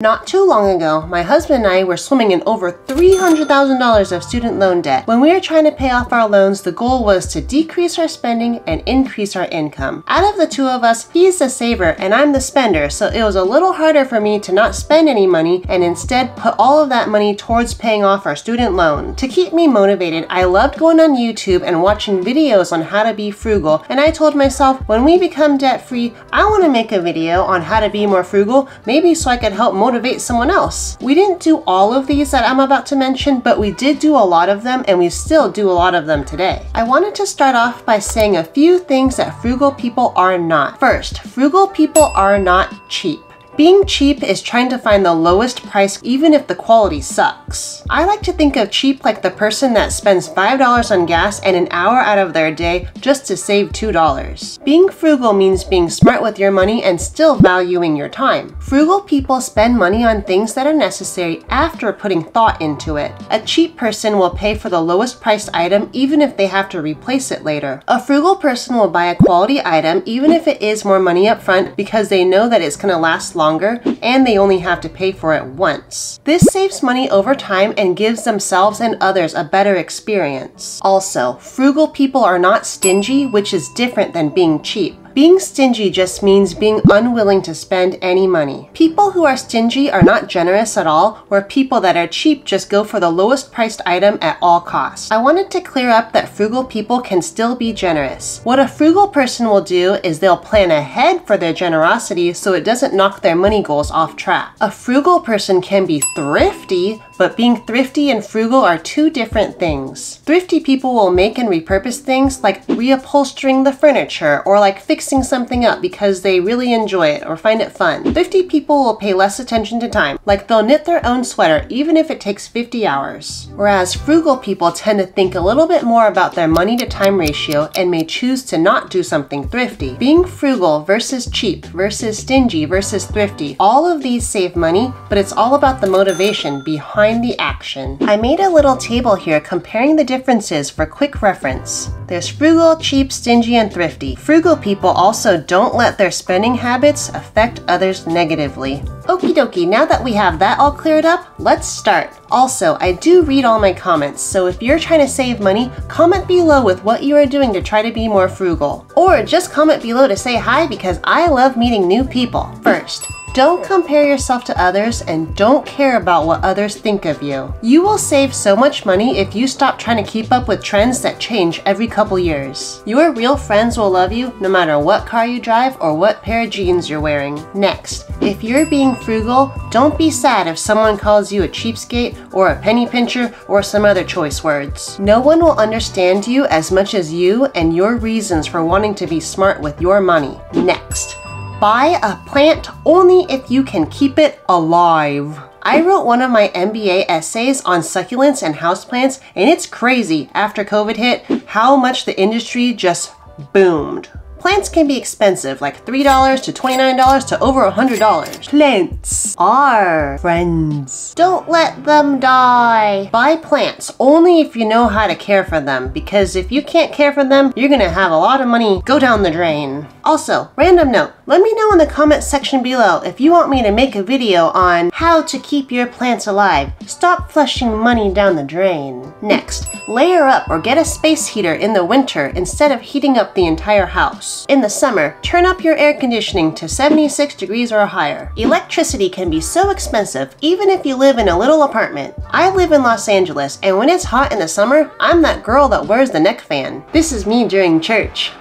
Not too long ago, my husband and I were swimming in over $300,000 of student loan debt. When we were trying to pay off our loans, the goal was to decrease our spending and increase our income. Out of the two of us, he's the saver and I'm the spender, so it was a little harder for me to not spend any money and instead put all of that money towards paying off our student loan. To keep me motivated, I loved going on YouTube and watching videos on how to be frugal, and I told myself, when we become debt-free, I want to make a video on how to be more frugal, maybe so I could help motivate someone else. We didn't do all of these that I'm about to mention, but we did do a lot of them, and we still do a lot of them today. I wanted to start off by saying a few things that frugal people are not. First, frugal people are not cheap. Being cheap is trying to find the lowest price even if the quality sucks. I like to think of cheap like the person that spends $5 on gas and an hour out of their day just to save $2. Being frugal means being smart with your money and still valuing your time. Frugal people spend money on things that are necessary after putting thought into it. A cheap person will pay for the lowest priced item even if they have to replace it later. A frugal person will buy a quality item even if it is more money up front because they know that it's going to last longer and they only have to pay for it once. This saves money over time and gives themselves and others a better experience. Also, frugal people are not stingy, which is different than being cheap. Being stingy just means being unwilling to spend any money. People who are stingy are not generous at all, where people that are cheap just go for the lowest priced item at all costs. I wanted to clear up that frugal people can still be generous. What a frugal person will do is they'll plan ahead for their generosity so it doesn't knock their money goals off track. A frugal person can be thrifty, but being thrifty and frugal are two different things. Thrifty people will make and repurpose things like reupholstering the furniture or like fixing something up because they really enjoy it or find it fun. Thrifty people will pay less attention to time, like they'll knit their own sweater even if it takes 50 hours. Whereas frugal people tend to think a little bit more about their money to time ratio and may choose to not do something thrifty. Being frugal versus cheap versus stingy versus thrifty, all of these save money, but it's all about the motivation behind the action. I made a little table here comparing the differences for quick reference. There's frugal, cheap, stingy, and thrifty. Frugal people also don't let their spending habits affect others negatively. Okie dokie, now that we have that all cleared up, let's start. Also, I do read all my comments, so if you're trying to save money, comment below with what you are doing to try to be more frugal. Or just comment below to say hi because I love meeting new people. First, don't compare yourself to others and don't care about what others think of you. You will save so much money if you stop trying to keep up with trends that change every couple years. Your real friends will love you no matter what car you drive or what pair of jeans you're wearing. Next, if you're being frugal, don't be sad if someone calls you a cheapskate or a penny pincher or some other choice words. No one will understand you as much as you and your reasons for wanting to be smart with your money. Next, buy a plant only if you can keep it alive. I wrote one of my MBA essays on succulents and houseplants, and it's crazy after COVID hit how much the industry just boomed. Plants can be expensive, like $3 to $29 to over $100. Plants are friends. Don't let them die. Buy plants only if you know how to care for them, because if you can't care for them, you're gonna have a lot of money go down the drain. Also, random note, let me know in the comment section below if you want me to make a video on how to keep your plants alive. Stop flushing money down the drain. Next, layer up or get a space heater in the winter instead of heating up the entire house. In the summer, turn up your air conditioning to 76 degrees or higher. Electricity can be so expensive even if you live in a little apartment. I live in Los Angeles, and when it's hot in the summer, I'm that girl that wears the neck fan. This is me during church.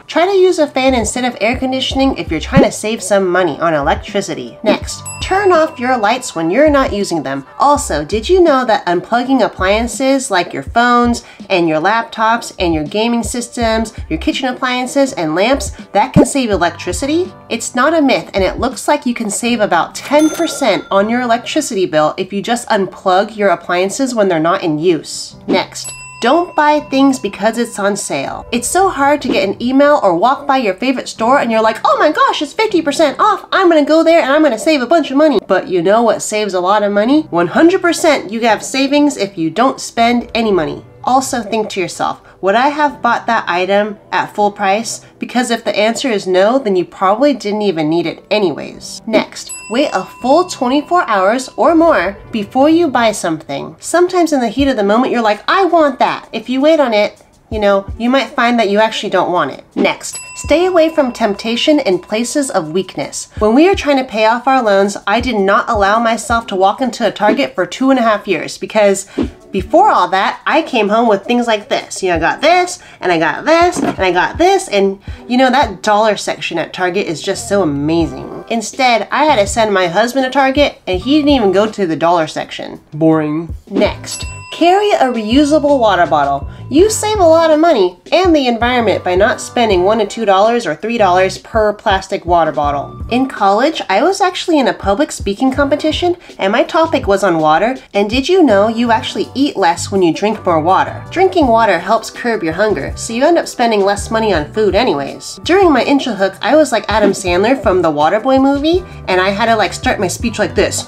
Try to use a fan instead of air conditioning if you're trying to save some money on electricity. Next, turn off your lights when you're not using them. Also, did you know that unplugging appliances like your phones and your laptops and your gaming systems, your kitchen appliances and lamps, that can save electricity? It's not a myth, and it looks like you can save about 10% on your electricity bill if you just unplug your appliances when they're not in use. Next, don't buy things because it's on sale. It's so hard to get an email or walk by your favorite store and you're like, oh my gosh, it's 50% off. I'm gonna go there and I'm gonna save a bunch of money. But you know what saves a lot of money? 100% you have savings if you don't spend any money. Also think to yourself, would I have bought that item at full price? Because if the answer is no, then you probably didn't even need it anyways. Next, wait a full 24 hours or more before you buy something. Sometimes in the heat of the moment, you're like, I want that. If you wait on it, you might find that you actually don't want it. Next, stay away from temptation in places of weakness. When we were trying to pay off our loans, I did not allow myself to walk into a Target for 2.5 years because before all that, I came home with things like this. I got this, and I got this, and I got this, and that dollar section at Target is just so amazing. Instead, I had to send my husband to Target, and he didn't even go to the dollar section. Boring. Next, carry a reusable water bottle. You save a lot of money and the environment by not spending $1 to $2 or $3 per plastic water bottle. In college, I was actually in a public speaking competition and my topic was on water, and did you know you actually eat less when you drink more water? Drinking water helps curb your hunger, so you end up spending less money on food anyways. During my intro hook, I was like Adam Sandler from the Waterboy movie, and I had to start my speech like this.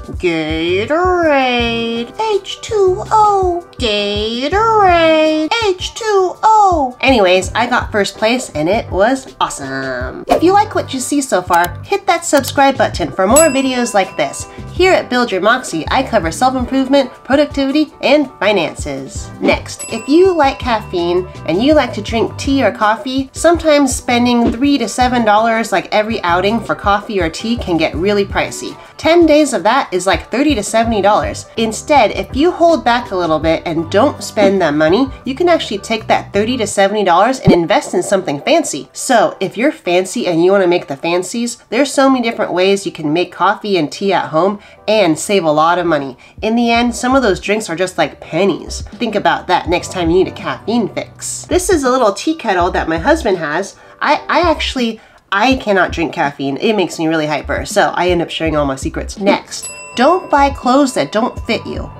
Gatorade, H2O, Gatorade, H2O. Anyways, I got first place and it was awesome. If you like what you see so far, hit that subscribe button for more videos like this. Here at Build Your Moxie, I cover self-improvement, productivity, and finances. Next, if you like caffeine and you like to drink tea or coffee, sometimes spending $3 to $7 like every outing for coffee or tea can get really pricey. 10 days of that is like $30 to $70. Instead, if you hold back a little bit and don't spend that money, you can actually take that $30 to $70 and invest in something fancy. So if you're fancy and you want to make the fancies, there's so many different ways you can make coffee and tea at home and save a lot of money. In the end, some of those drinks are just like pennies. Think about that next time you need a caffeine fix. This is a little tea kettle that my husband has. I cannot drink caffeine. It makes me really hyper, so I end up sharing all my secrets. Next, don't buy clothes that don't fit you.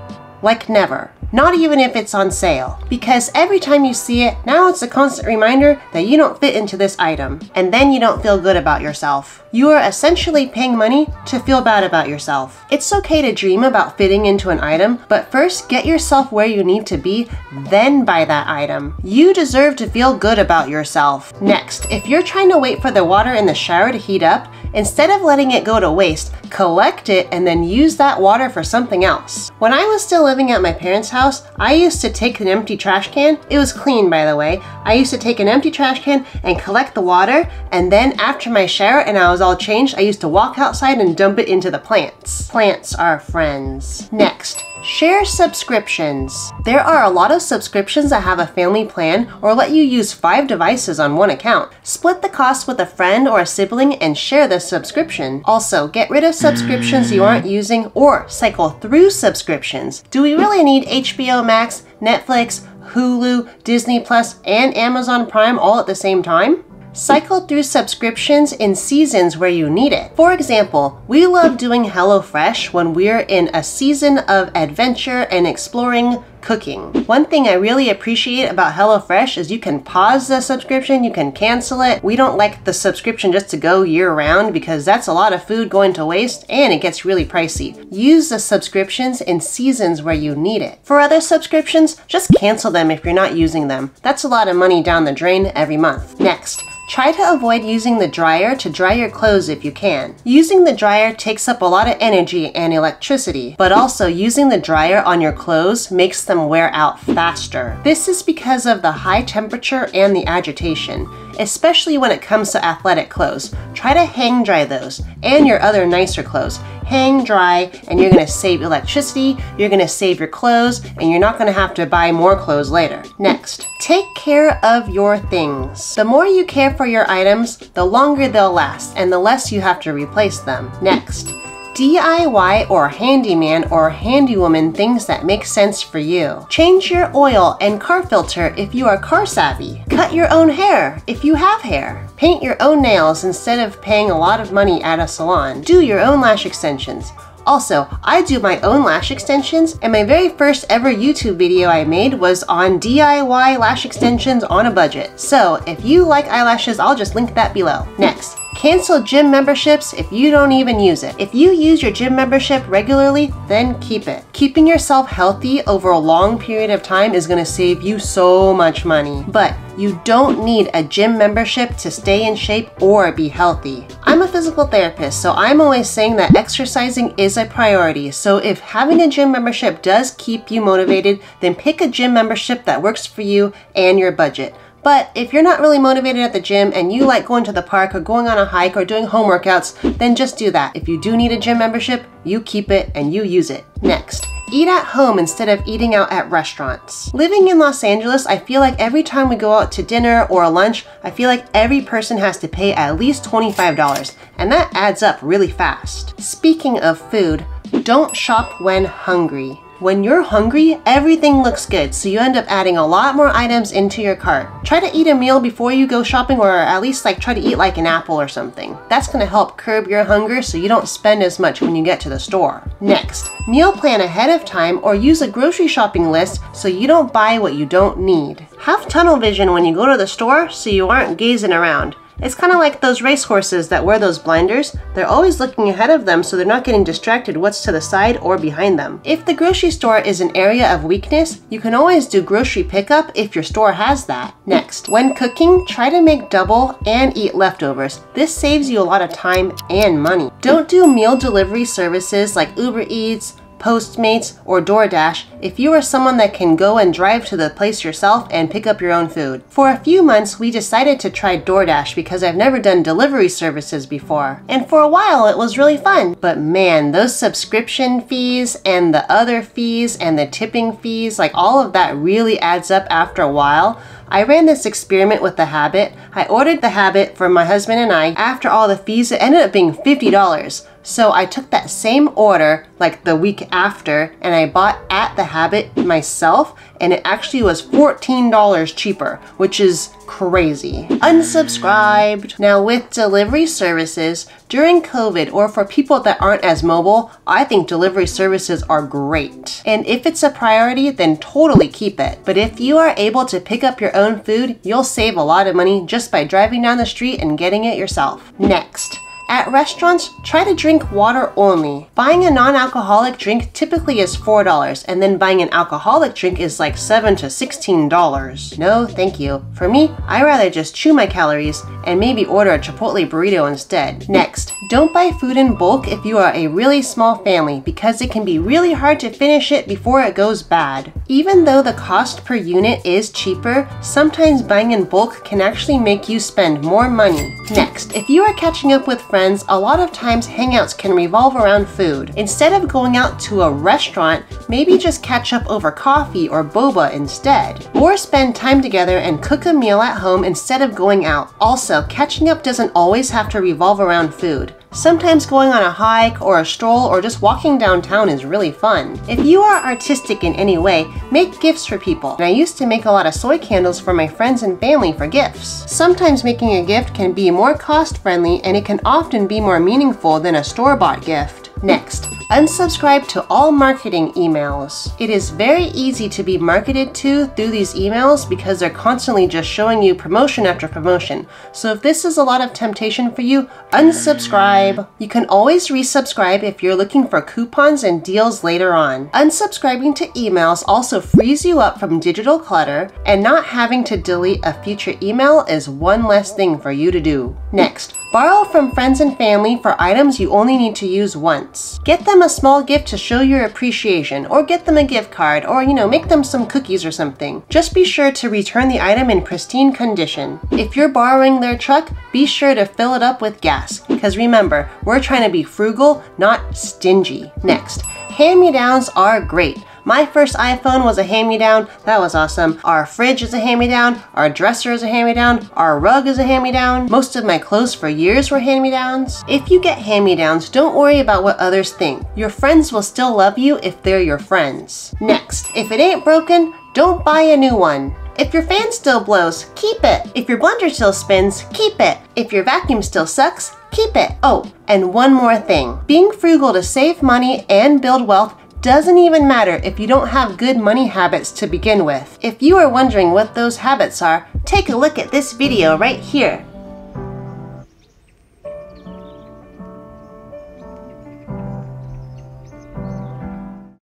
Like never. Not even if it's on sale. Because every time you see it, now it's a constant reminder that you don't fit into this item. And then you don't feel good about yourself. You are essentially paying money to feel bad about yourself. It's okay to dream about fitting into an item, but first get yourself where you need to be, then buy that item. You deserve to feel good about yourself. Next, if you're trying to wait for the water in the shower to heat up, instead of letting it go to waste, collect it and then use that water for something else. When I was still living at my parents' house, I used to take an empty trash can. It was clean, by the way. I used to take an empty trash can and collect the water, and then after my shower and I was all changed, I used to walk outside and dump it into the plants. Plants are friends. Next, share subscriptions. There are a lot of subscriptions that have a family plan or let you use 5 devices on one account. Split the cost with a friend or a sibling and share the subscription. Also, get rid of subscriptions you aren't using or cycle through subscriptions. Do we really need HBO Max, Netflix, Hulu, Disney Plus, and Amazon Prime all at the same time? Cycle through subscriptions in seasons where you need it. For example, we love doing HelloFresh when we're in a season of adventure and exploring cooking. One thing I really appreciate about HelloFresh is you can pause the subscription, you can cancel it. We don't like the subscription just to go year-round because that's a lot of food going to waste and it gets really pricey. Use the subscriptions in seasons where you need it. For other subscriptions, just cancel them if you're not using them. That's a lot of money down the drain every month. Next, try to avoid using the dryer to dry your clothes if you can. Using the dryer takes up a lot of energy and electricity, but also using the dryer on your clothes makes them wear out faster. This is because of the high temperature and the agitation, especially when it comes to athletic clothes. Try to hang dry those and your other nicer clothes. Hang dry and you're gonna save electricity, you're gonna save your clothes, and you're not gonna have to buy more clothes later. Next, take care of your things. The more you care for your items, the longer they'll last and the less you have to replace them. Next, DIY or handyman or handywoman things that make sense for you. Change your oil and car filter if you are car savvy. Cut your own hair if you have hair. Paint your own nails instead of paying a lot of money at a salon. Do your own lash extensions. Also, I do my own lash extensions, and my very first ever YouTube video I made was on DIY lash extensions on a budget. So if you like eyelashes, I'll just link that below. Next, Cancel gym memberships if you don't even use it. If you use your gym membership regularly, then keep it. Keeping yourself healthy over a long period of time is going to save you so much money. But you don't need a gym membership to stay in shape or be healthy. I'm a physical therapist, so I'm always saying that exercising is a priority. So if having a gym membership does keep you motivated, then pick a gym membership that works for you and your budget. But if you're not really motivated at the gym and you like going to the park or going on a hike or doing home workouts, then just do that. If you do need a gym membership, you keep it and you use it. Next, eat at home instead of eating out at restaurants. Living in Los Angeles, I feel like every time we go out to dinner or a lunch, I feel like every person has to pay at least $25, and that adds up really fast. Speaking of food, don't shop when hungry. When you're hungry, everything looks good, so you end up adding a lot more items into your cart. Try to eat a meal before you go shopping, or at least try to eat like an apple or something. That's gonna help curb your hunger so you don't spend as much when you get to the store. Next, meal plan ahead of time or use a grocery shopping list so you don't buy what you don't need. Have tunnel vision when you go to the store so you aren't gazing around. It's kind of like those racehorses that wear those blinders. They're always looking ahead of them so they're not getting distracted what's to the side or behind them. If the grocery store is an area of weakness, you can always do grocery pickup if your store has that. Next, when cooking, try to make double and eat leftovers. This saves you a lot of time and money. Don't do meal delivery services like Uber Eats, Postmates, or DoorDash if you are someone that can go and drive to the place yourself and pick up your own food. For a few months, we decided to try DoorDash because I've never done delivery services before. And for a while, it was really fun. But man, those subscription fees and the other fees and the tipping fees, like all of that really adds up after a while. I ran this experiment with the Habit. I ordered the Habit for my husband and I. After all the fees, it ended up being $50. So I took that same order like the week after and I bought at the Habit myself, and it actually was $14 cheaper, which is crazy. Unsubscribed. Now with delivery services, during COVID or for people that aren't as mobile, I think delivery services are great. And if it's a priority, then totally keep it. But if you are able to pick up your own food, you'll save a lot of money just by driving down the street and getting it yourself. Next. At restaurants, try to drink water only. Buying a non-alcoholic drink typically is $4, and then buying an alcoholic drink is like $7 to $16. No, thank you. For me, I rather just chew my calories and maybe order a Chipotle burrito instead. Next, don't buy food in bulk if you are a really small family because it can be really hard to finish it before it goes bad. Even though the cost per unit is cheaper, sometimes buying in bulk can actually make you spend more money. Next, if you are catching up with friends, a lot of times hangouts can revolve around food. Instead of going out to a restaurant, maybe just catch up over coffee or boba instead. Or spend time together and cook a meal at home instead of going out. Also, catching up doesn't always have to revolve around food. Sometimes going on a hike or a stroll or just walking downtown is really fun. If you are artistic in any way, make gifts for people. And I used to make a lot of soy candles for my friends and family for gifts. Sometimes making a gift can be more cost-friendly and it can often be more meaningful than a store-bought gift. Next, unsubscribe to all marketing emails. It is very easy to be marketed to through these emails because they're constantly just showing you promotion after promotion. So if this is a lot of temptation for you, unsubscribe. You can always resubscribe if you're looking for coupons and deals later on. Unsubscribing to emails also frees you up from digital clutter, and not having to delete a future email is one less thing for you to do. Next, borrow from friends and family for items you only need to use once. Get them a small gift to show your appreciation, or get them a gift card, or make them some cookies or something. Just be sure to return the item in pristine condition. If you're borrowing their truck, be sure to fill it up with gas, because remember, we're trying to be frugal, not stingy. Next, hand-me-downs are great. My first iPhone was a hand-me-down. That was awesome. Our fridge is a hand-me-down. Our dresser is a hand-me-down. Our rug is a hand-me-down. Most of my clothes for years were hand-me-downs. If you get hand-me-downs, don't worry about what others think. Your friends will still love you if they're your friends. Next, if it ain't broken, don't buy a new one. If your fan still blows, keep it. If your blender still spins, keep it. If your vacuum still sucks, keep it. Oh, and one more thing. Being frugal to save money and build wealth doesn't even matter if you don't have good money habits to begin with. If you are wondering what those habits are, take a look at this video right here.